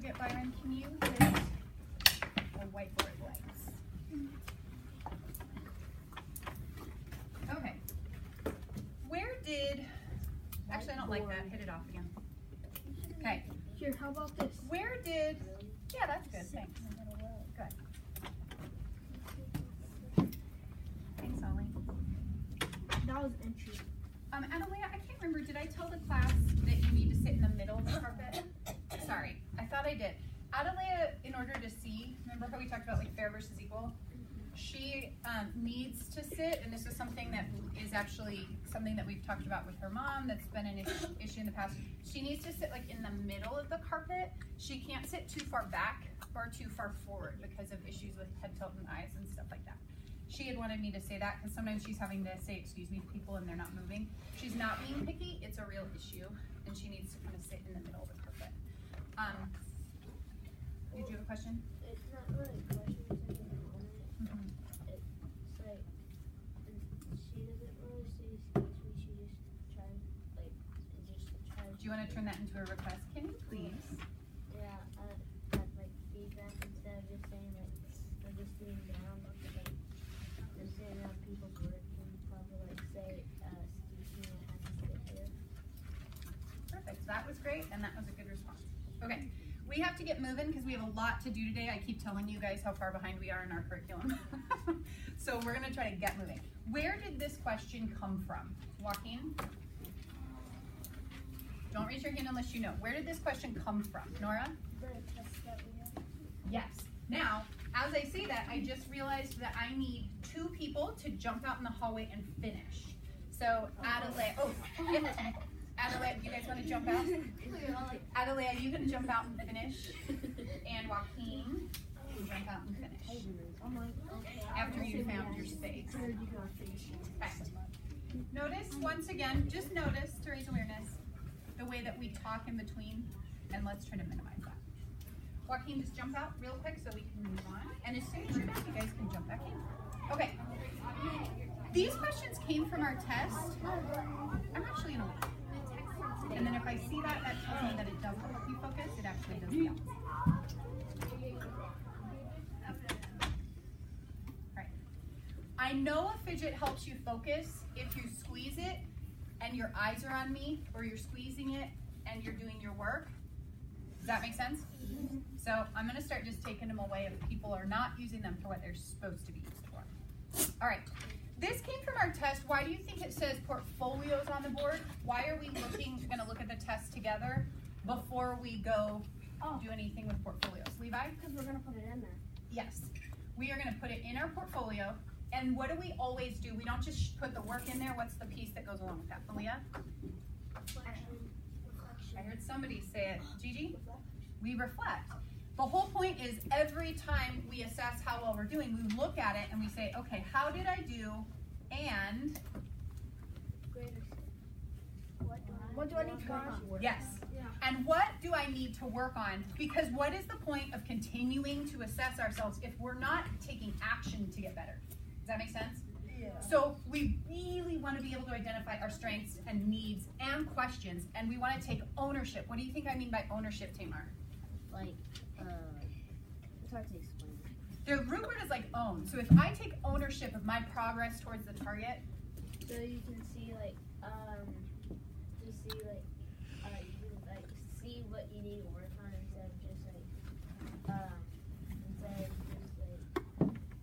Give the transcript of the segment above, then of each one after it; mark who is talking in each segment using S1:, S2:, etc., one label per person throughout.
S1: it, Byron, can you hit the whiteboard lights? Okay. Where did, actually I don't like that, hit it off again. Okay.
S2: Here, how about this?
S1: Where did, yeah, that's good, thanks. Good. Thanks, Ollie.
S2: That was entry.
S1: Adelia, I can't remember, did I tell the class that you need to sit in the middle of the carpet? Sorry, I thought I did. Adelia, in order to see, remember how we talked about like fair versus equal? She needs to sit, and this is something that is actually something that we've talked about with her mom that's been an issue in the past. She needs to sit like in the middle of the carpet. She can't sit too far back or too far forward because of issues with head tilt and eyes and stuff like that. She had wanted me to say that because sometimes she's having to say excuse me to people and they're not moving. She's not being picky, it's a real issue, and she needs to kind of sit in the middle of the carpet. Did you have a question?
S3: It's not really a question, it's like a moment. It's like, she doesn't really say excuse me, she just tries, like,
S1: Do you want to turn that into a request? Can you please?
S3: Yeah, I'd like feedback instead of just saying like, or just sitting down, because like, just sitting around people's work and probably like say, excuse me, I have to sit here.
S1: Perfect, that was great, and that was a good response. Okay, we have to get moving because we have a lot to do today. I keep telling you guys how far behind we are in our curriculum. So we're gonna try to get moving. Where did this question come from? Joaquin? Don't raise your hand unless you know. Where did this question come from? Nora?
S3: The test that we have.
S1: Yes. Now, as I say that, I just realized that I need 2 people to jump out in the hallway and finish. So, Adelaide, Adelaide, you guys want to jump out? Adelaide, you can jump out and finish. And Joaquin, you jump out and finish. After you found your space. Okay. Notice, once again, just notice to raise awareness, the way that we talk in between, and let's try to minimize that. Joaquin, just jump out real quick so we can move on. And as soon as you're back, you guys can jump back in. Okay. These questions came from our test. I'm actually in a loop. And then if I see that, that tells me that it doesn't help you focus. It actually does the opposite. Right. I know a fidget helps you focus if you squeeze it and your eyes are on me, or you're squeezing it and you're doing your work. Does that make sense? So I'm gonna start just taking them away if people are not using them for what they're supposed to be used for. All right, this came from our test. Why do you think it says portfolios on the board? Why are we gonna look at the test together before we go do anything with portfolios? Levi?
S2: Because we're going to put it in there.
S1: Yes, we are gonna put it in our portfolio. And what do we always do? We don't just put the work in there. What's the piece that goes along with that? Aaliyah? I heard somebody say it. Gigi? We reflect. The whole point is every time we assess how well we're doing, we look at it and we say, okay, how did I do? And
S2: What do I need to work on?
S1: yes. And what do I need to work on? Because what is the point of continuing to assess ourselves if we're not taking action to get better? Does that make sense?
S2: Yeah.
S1: So we really want to be able to identify our strengths and needs and questions, and we want to take ownership. What do you think I mean by ownership, Tamar?
S3: Like, it's hard to explain.
S1: The root word is like own. So if I take ownership of my progress towards the target,
S3: So you can see like, just see like, you can like see what you need to work on instead of just like,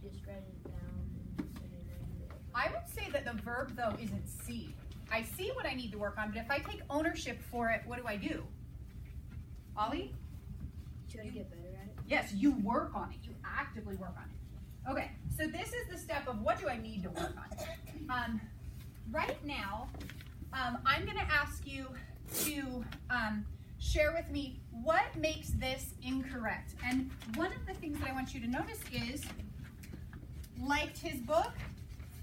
S3: just write it down and just say it.
S1: I would say that the verb though isn't see. I see what I need to work on, but if I take ownership for it, what do? Ollie?
S3: Try to get better at it.
S1: Yes, you work on it. You actively work on it. Okay, so this is the step of what do I need to work on? Right now, I'm going to ask you to share with me what makes this incorrect. And one of the things that I want you to notice is, liked his book,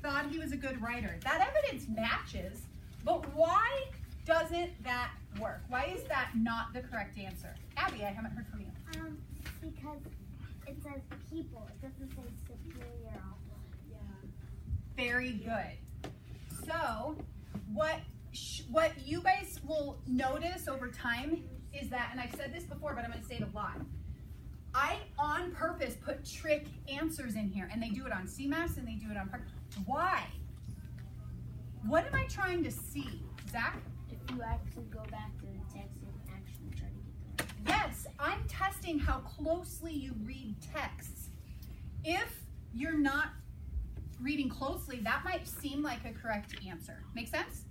S1: thought he was a good writer. That evidence matches, but why doesn't that work? Why is that not the correct answer? Abby, I haven't heard from you.
S4: Because it says people. It doesn't say superior or
S2: Yeah.
S1: Very good. So, what you guys will notice over time is that, and I've said this before, but I'm going to say it a lot. I, on purpose, put trick answers in here, and they do it on CMAS, and they do it on Park. Why? What am I trying to see? Zach?
S3: If you actually go back to the text and actually try to get the right.
S1: Yes, I'm testing how closely you read texts. If you're not reading closely, that might seem like a correct answer. Make sense?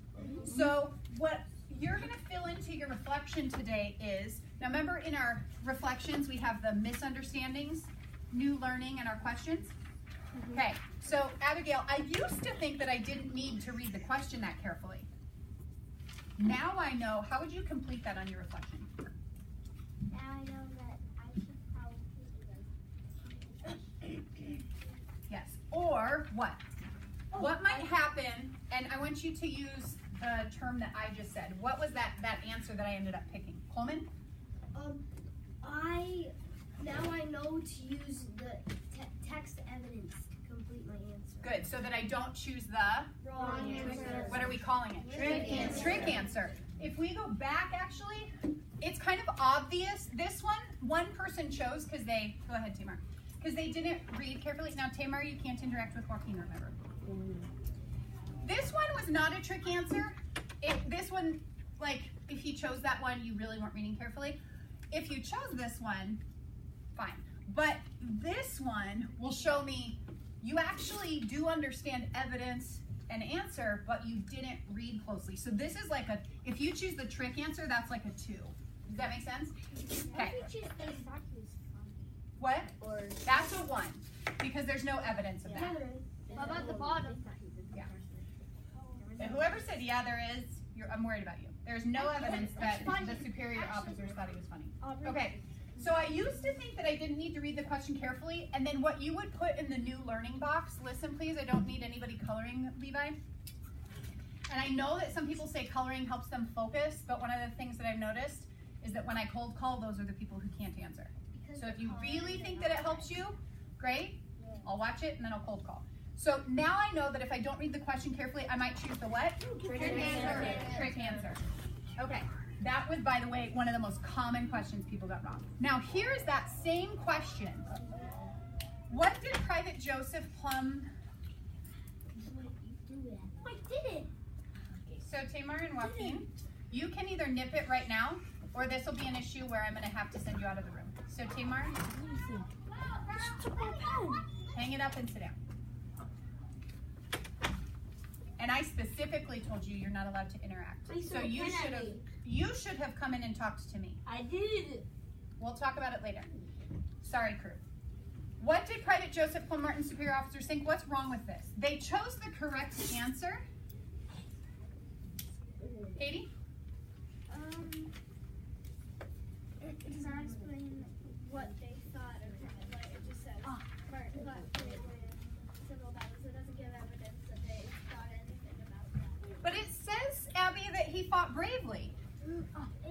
S1: So what you're going to fill into your reflection today is, now remember in our reflections we have the misunderstandings, new learning, and our questions? Okay, so Abigail, I used to think that I didn't need to read the question that carefully. Now I know. How would you complete that on your reflection?
S4: Now I know that I should probably do that.
S1: Yes. Or what? What might happen, and I want you to use the term that I just said. What was that answer that I ended up picking? Coleman?
S2: Now I know to use the text evidence to complete my answer.
S1: Good, so that I don't choose the,
S2: Wrong answer.
S1: what are we calling it?
S2: Trick answer.
S1: Trick answer. If we go back, actually, it's kind of obvious. This one person chose because they, go ahead, Tamar, because they didn't read carefully. Now, Tamar, you can't interact with Joaquin, remember? This one was not a trick answer. This one, like, if you chose that one, you really weren't reading carefully. If you chose this one, fine. But this one will show me you actually do understand evidence and answer, but you didn't read closely. So this is like if you choose the trick answer, that's like a 2. Does that make sense? Okay. What?
S3: Or
S1: That's a 1, because there's no evidence of that.
S2: How about the bottom?
S1: Yeah. And whoever said, yeah, there is, I'm worried about you. There's no evidence that the superior officers thought he was funny. Okay, so I used to think that I didn't need to read the question carefully, and then what you would put in the new learning box, listen please, I don't need anybody coloring, Levi. And I know that some people say coloring helps them focus, but one of the things that I've noticed is that when I cold call, those are the people who can't answer. So if you really think that it helps you, great, I'll watch it and then I'll cold call. So now I know that if I don't read the question carefully, I might choose the what? Trick answer. Trick answer. Okay, that was, by the way, one of the most common questions people got wrong. Now here's that same question. What did Private Joseph Plum?
S4: I did it.
S1: So Tamar and Joaquin, you can either nip it right now, or this will be an issue where I'm going to have to send you out of the room. So Tamar, hang it up and sit down. And I specifically told you you're not allowed to interact. So you should have come in and talked to me.
S2: I did.
S1: We'll talk about it later. Sorry, crew. What did Private Joseph Plum Martin superior officers think? What's wrong with this? They chose the correct answer. Katie?
S4: It does not explain what they thought of what it just says. Martin got played in civil battles. It doesn't give evidence that they thought anything about that.
S1: But it says, Abby, that he fought bravely.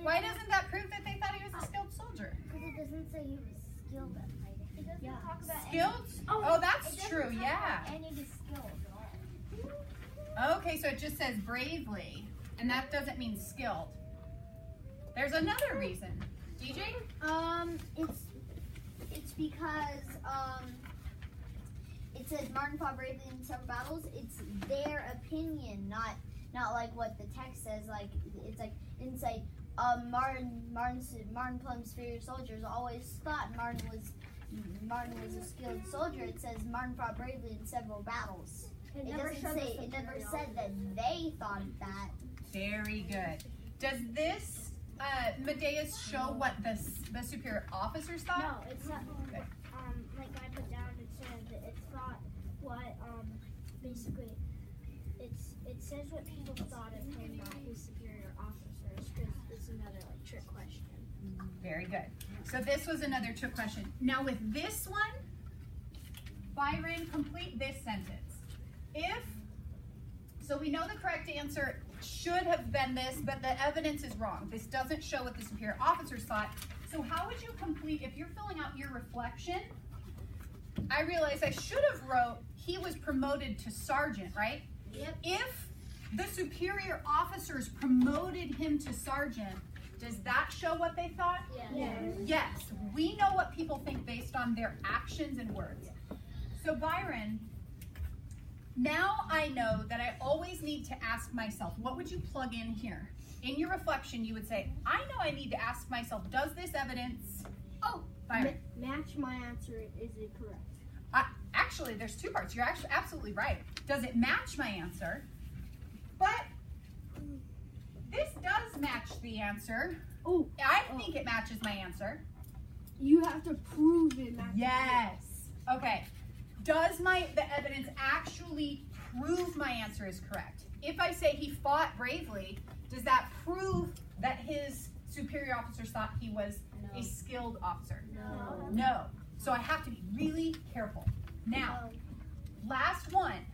S1: Why doesn't that prove that they thought he was a skilled soldier?
S4: Because it doesn't say he was skilled at fighting. It doesn't talk about
S1: Skilled? Oh, that's true, yeah.
S4: Any skills at all.
S1: Okay, so it just says bravely, and that doesn't mean skilled. There's another reason. DJ?
S3: it's because it says Martin fought bravely in several battles. It's their opinion, not like what the text says. Like it's like inside. Martin Plum's superior soldiers always thought Martin was a skilled soldier. It says Martin fought bravely in several battles. It never said that they thought that.
S1: Very good. Does this Medeas show what the superior officers thought?
S4: No, it's not. Like I put down, it said that it's not what basically it says what people thought of him, not his superior officers, because it's another like trick question.
S1: Very good. So this was another trick question. Now with this one, Byron, complete this sentence. So we know the correct answer should have been this, but the evidence is wrong. This doesn't show what the superior officers thought. So how would you complete, if you're filling out your reflection, I realize I should have wrote, he was promoted to sergeant, right?
S2: Yep.
S1: If the superior officers promoted him to sergeant, does that show what they thought?
S2: Yes.
S1: Yes. We know what people think based on their actions and words. So Byron, now I know that I always need to ask myself, what would you plug in here? In your reflection, you would say, I know I need to ask myself, does this evidence, Byron.
S2: Match my answer. Is it correct?
S1: Actually, there's two parts. You're actually absolutely right. Does it match my answer? But this does match the answer.
S2: Oh,
S1: I think it matches my answer.
S2: you have to prove it matches.
S1: Yes. Okay. Does the evidence actually prove my answer is correct? If I say he fought bravely, does that prove that his superior officers thought he was a skilled officer?
S3: No.
S1: No. So I have to be really careful. Now, last one.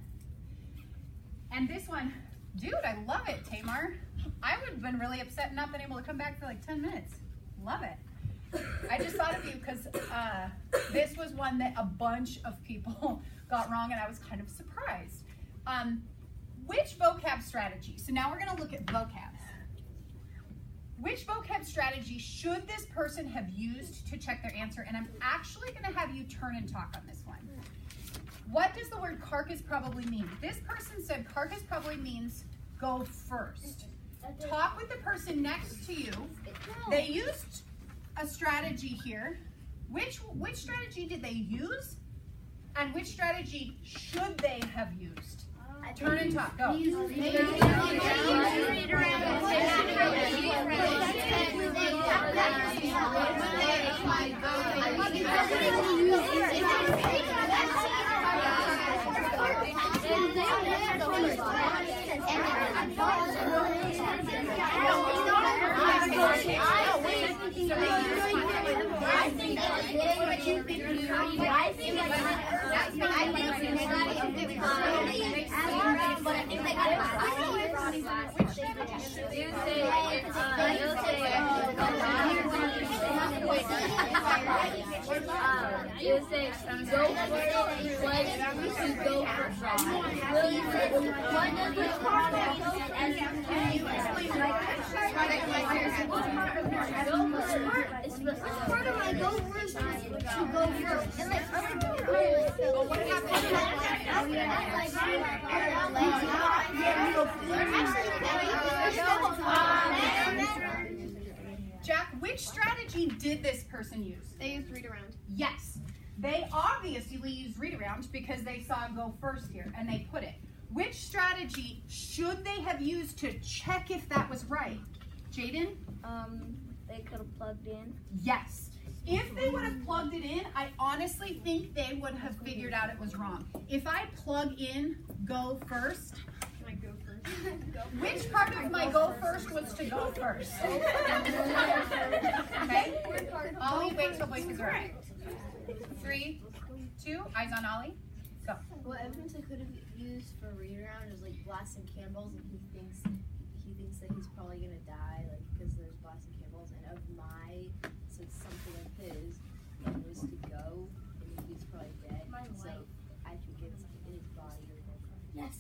S1: And this one, dude, I love it, Tamar. I would have been really upset not being able to come back for like 10 minutes. Love it. I just thought of you because this was one that a bunch of people got wrong, and I was kind of surprised. Which vocab strategy? So now we're going to look at vocabs. Which vocab strategy should this person have used to check their answer? And I'm actually going to have you turn and talk on this one. What does the word carcass probably mean? This person said carcass probably means go first. Talk with the person next to you. They used a strategy here. Which strategy did they use? And which strategy should they have used? Turn and talk. Go.
S3: You say go first, like to go first. Will you say what does the
S2: Part of my go first is to go first. And
S1: Jack, which strategy did this person use?
S2: they used read around.
S1: Yes. They obviously used read around because they saw go first here and they put it. Which strategy should they have used to check if that was right? Jaden?
S3: They could have plugged in.
S1: Yes. If they would have plugged it in, I honestly think they would have figured out it was wrong. If I plug in go first,
S2: Can I go first?
S1: which part of my go first was to go first? Okay? Ollie, wait till voices are out. 3, 2, eyes on Ollie. Go.
S3: What evidence I could have used for read around is like blasting candles, and he thinks that he's probably gonna die, like because there's blasting candles, and of my, since something of his was to go, and he's probably dead, so I think it's in his body.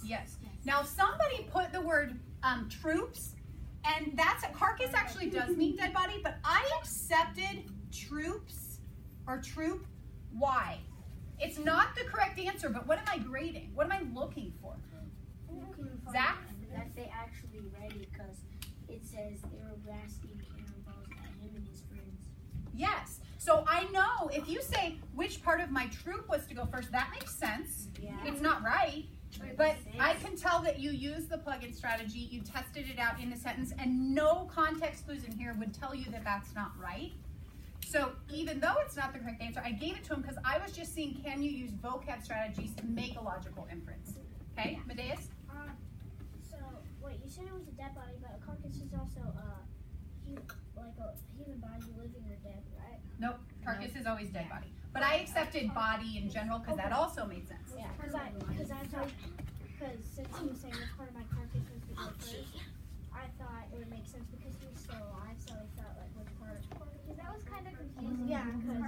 S1: Yes. Now somebody put the word troops, and that's carcass actually does mean dead body, but I accepted troops or troop. Why? It's not the correct answer, but what am I grading? What am I looking for? Zach?
S2: That they actually read it because it says they were blasting cannonballs at him and his friends.
S1: Yes. So I know if you say which part of my troop was to go first, that makes sense.
S2: Yeah.
S1: It's not right. But I can tell that you used the plug-in strategy, you tested it out in a sentence, and no context clues in here would tell you that that's not right. So even though it's not the correct answer, I gave it to him because I was just seeing, can you use vocab strategies to make a logical inference? Okay, Medeus?
S4: So, wait, you said it was a dead body, but a carcass is also a human body living or dead, right?
S1: Nope, carcass is always dead body. But I accepted body in general because that also made sense.
S4: Yeah, because since he was saying which part of my carcass was the go first, I thought it would make sense because he was still alive, so I thought like which part, because that was kind of confusing. Yeah, because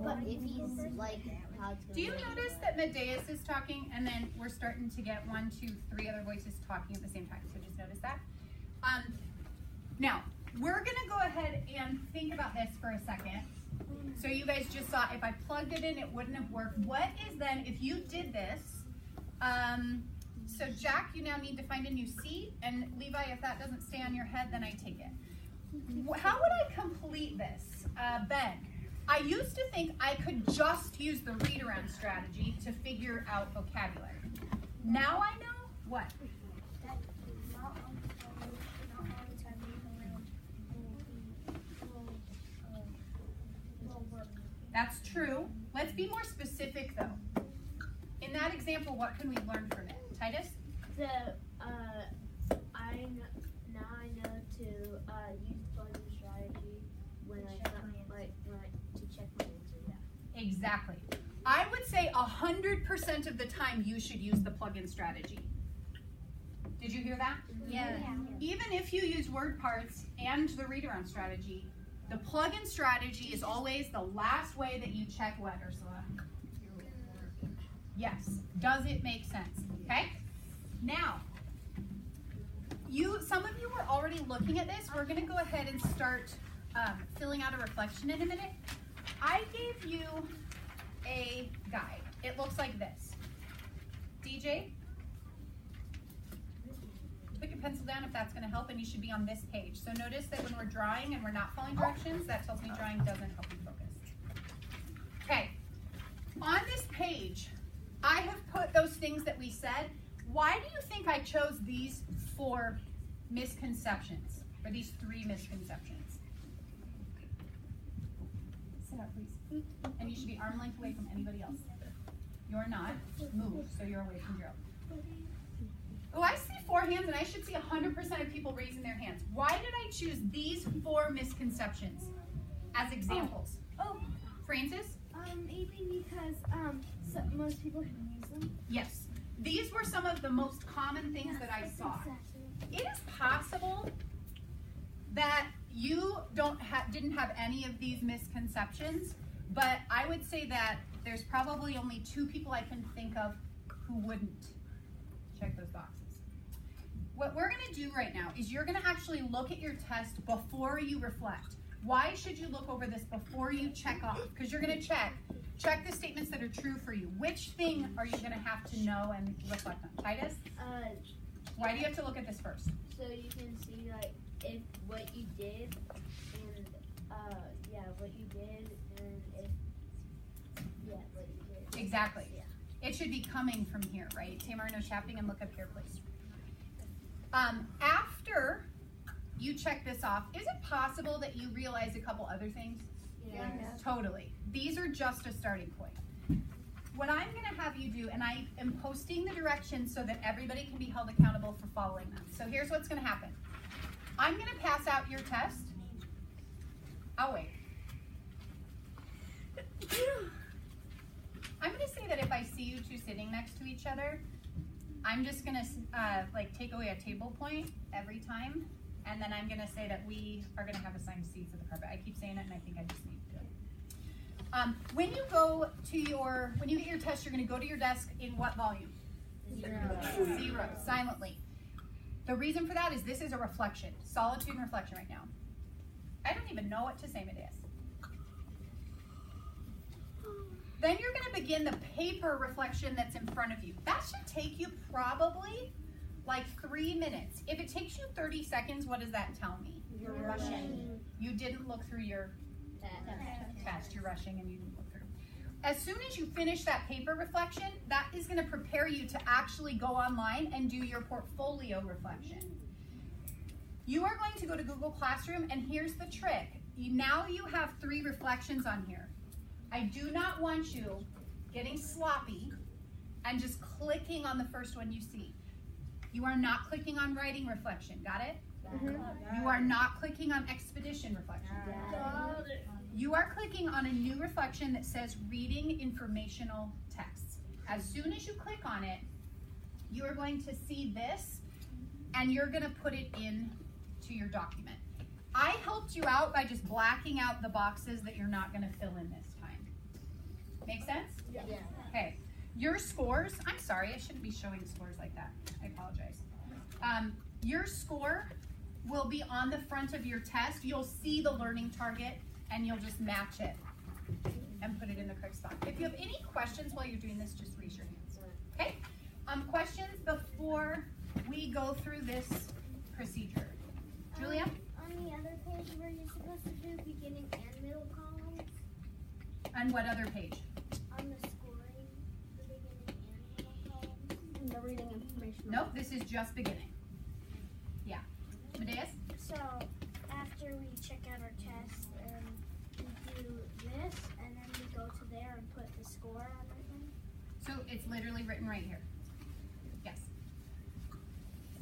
S3: But if he's like, how it's gonna
S1: Do you
S3: be.
S1: notice that Medeus is talking and then we're starting to get 1, 2, 3 other voices talking at the same time? So just notice that. Now, we're gonna go ahead and think about this for a second. So you guys just saw if I plugged it in, it wouldn't have worked. What is then, if you did this, so Jack, you now need to find a new seat, and Levi, if that doesn't stay on your head, then I take it. How would I complete this? Ben, I used to think I could just use the read around strategy to figure out vocabulary. Now I know what? That's true. Let's be more specific though. In that example, what can we learn from it? Titus?
S3: Now I know to use plug-in strategy when I to check my answer. Yeah.
S1: Exactly. I would say 100% of the time you should use the plug-in strategy. Did you hear that?
S2: Yeah.
S1: Even if you use word parts and the read around strategy, the plug-in strategy is always the last way that you check what, Ursula? Yes. Does it make sense? Okay? Now, some of you were already looking at this. We're going to go ahead and start filling out a reflection in a minute. I gave you a guide. It looks like this. DJ? Put your pencil down if that's going to help, and you should be on this page. So notice that when we're drawing and we're not following directions, that tells me drawing doesn't help you focus. Okay, on this page, I have put those things that we said. Why do you think I chose these 4 misconceptions, or these 3 misconceptions? Sit up, please. And you should be arm length away from anybody else. You're not. Move, so you're away from Gerald. Oh, I see 4 hands, and I should see 100% of people raising their hands. Why did I choose these 4 misconceptions as examples?
S2: Oh,
S1: Francis?
S2: maybe because most people can use them.
S1: Yes. These were some of the most common things that I saw. It is possible that you didn't have any of these misconceptions, but I would say that there's probably only 2 people I can think of who wouldn't check those boxes. What we're going to do right now is you're going to actually look at your test before you reflect. Why should you look over this before you check off? Because you're going to check the statements that are true for you. Which thing are you going to have to know and reflect on? Titus? Why do you have to look at this first?
S3: So you can see like if what you did and what you did and if what you did.
S1: Exactly.
S3: Yeah.
S1: It should be coming from here, right? Tamara, no shopping, and look up here, please. After you check this off, is it possible that you realize a couple other things?
S3: Yeah.
S1: Totally. These are just a starting point. What I'm going to have you do, and I am posting the directions so that everybody can be held accountable for following them. So here's what's going to happen. I'm going to pass out your test. I'll wait. I'm going to say that if I see you 2 sitting next to each other, I'm just going to take away a table point every time, and then I'm going to say that we are going to have assigned seats at the carpet. I keep saying it, and I think I just need to do it. When you get your test, you're going to go to your desk in what volume? 0. Silently. The reason for that is this is a reflection. Solitude and reflection right now. I don't even know what to say, Medeus. Then you're going to begin the paper reflection that's in front of you. That should take you probably like 3 minutes. If it takes you 30 seconds, what does that tell me?
S2: You're rushing.
S1: You didn't look through your test. You're rushing and you didn't look through. As soon as you finish that paper reflection, that is going to prepare you to actually go online and do your portfolio reflection. You are going to go to Google Classroom, and here's the trick. Now you have 3 reflections on here. I do not want you getting sloppy and just clicking on the first one you see. You are not clicking on writing reflection. Got it? You are not clicking on expedition reflection. You are clicking on a new reflection that says reading informational texts. As soon as you click on it, you are going to see this, and you're going to put it in to your document. I helped you out by just blacking out the boxes that you're not going to fill in this time. Make sense?
S3: Yeah.
S1: Okay. Your scores, I'm sorry, I shouldn't be showing scores like that. I apologize. Your score will be on the front of your test. You'll see the learning target and you'll just match it and put it in the correct spot. If you have any questions while you're doing this, just raise your hands. Okay? Questions before we go through this procedure. Julia?
S4: On the other page, were you supposed to do beginning and middle columns?
S1: On what other page?
S4: On the scoring, the beginning and middle columns?
S2: The reading information.
S1: Nope, this is just beginning. Yeah. Medeas?
S4: So, after we check out our test, we do this, and then we go to there and put the score on it.
S1: So it's literally written right here. Yes.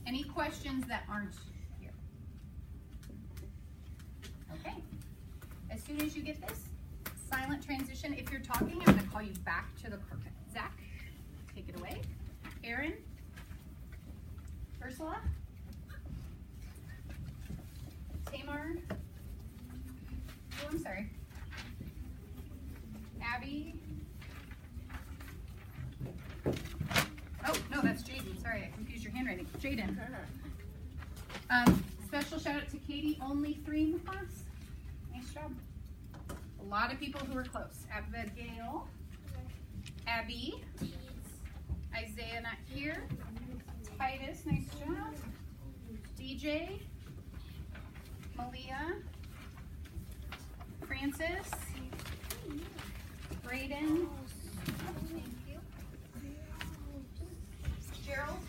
S1: Any questions that aren't here? Okay. As soon as you get this, silent transition. If you're talking, I'm going to call you back to the carpet. Zach, take it away. Aaron? Ursula? Tamar? Oh, I'm sorry. Abby? Oh, no, that's Jaden. Sorry, I confused your handwriting. Jaden. Special shout out to Katie. Only 3 in the class. Nice job. A lot of people who were close. Abigail. Abby. Isaiah not here. Titus, nice job. DJ. Malia. Francis. Brayden. Thank you. Gerald.